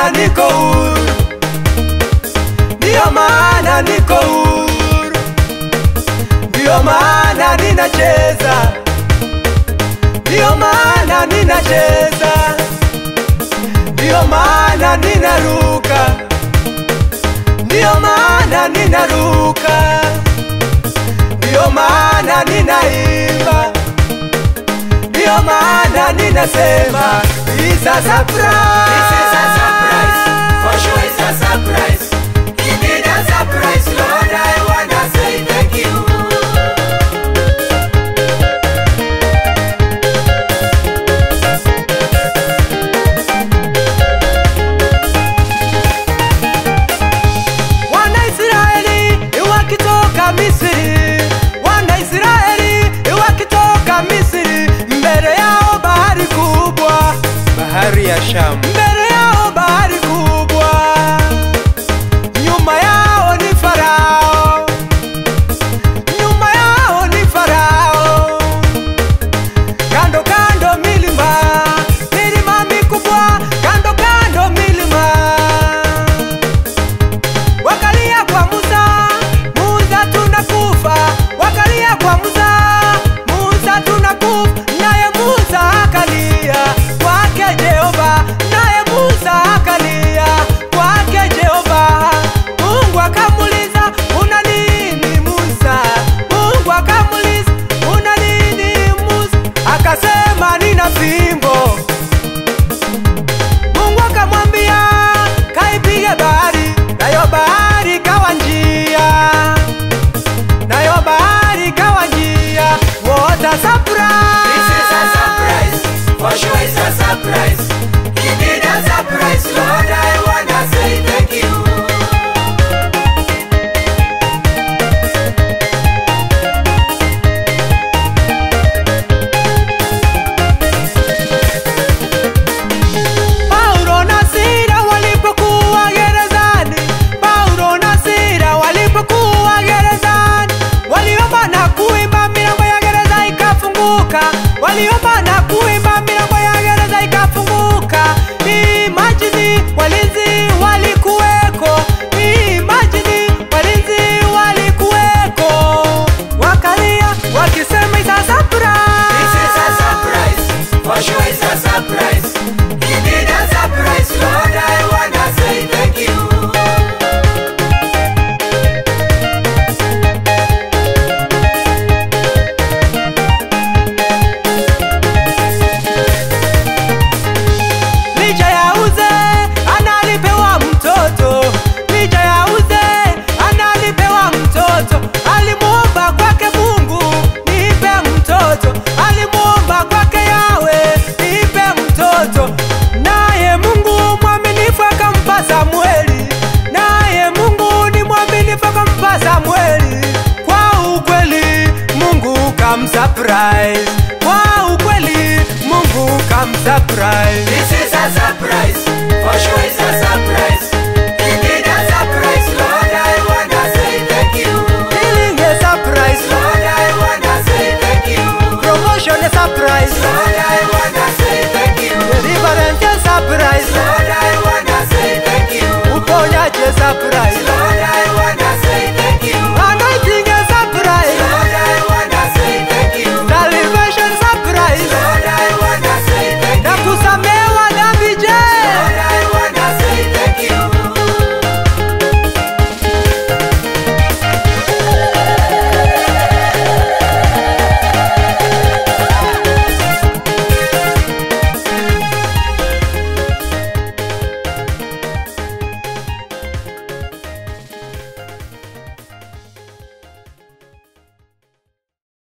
maana niko huru, ndio maana niko huru, ndio maana ninacheza, ndio maana ninacheza, ndio maana ninaruka, ndio maana ninaruka, ndio maana ninaimba, ndio maana ninasema it's a surprise. This is a surprise, for sure it's a surprise. Indeed a surprise, Lord, I wanna say thank you. Wana Israeli wakitoka Misri, wana Israeli wakitoka Misri, mbele yao bahari kubwa, bahari ya Shamu, mbele yao bahari kubwa, nyuma yao ni Farao, nyuma yao ni Farao, kando kando milima, milima mikubwa, kando kando milima. Wakalia kwa Musa, Musa tunakufa, wakalia kwa Musa, Musa tunakufa, naye Musa akalia kwake Jehova, naye Musa akalia kwake Jehova. Mungu akamuliza una nini Musa, Mungu akamuliza una nini Musa, akasema nina fimbo. Mungu akamwambia kaipige bahari, nayo bahari kawa njia, nayo bahari kawa njia. What a surprise! This is a surprise, for sure it's a surprise. Indeed a surprise, Lord, I wanna say thank you. Paulo na Sila walipokuwa gerezani, Paulo na Sila walipokuwa gerezani, waliomba na kuimba, milango ya gereza ikafunguka, waliomba na kuimba, milango ya gereza ikafunguka. Imagine walinzi walikuweko, imagine walinzi walikuweko, wakalia wakisema it's a surprise. This is a surprise, for sure it's a surprise. Indeed a surprise, Lord, I wanna say thank you. Licha ya uzee analipewa mtoto, licha ya uzee analipewa mtoto. Alimuomba kwake Mungu nipe mtoto, alimuomba kwake Yawe nipe mtoto, naye Mungu mwaminifu akampa Samueli, naye Mungu ni mwaminifu akampa Samueli. Kwa ukweli Mungu kamsurprise, kwa ukweli Mungu kamsurprise. This is a surprise, for sure it's a surprise.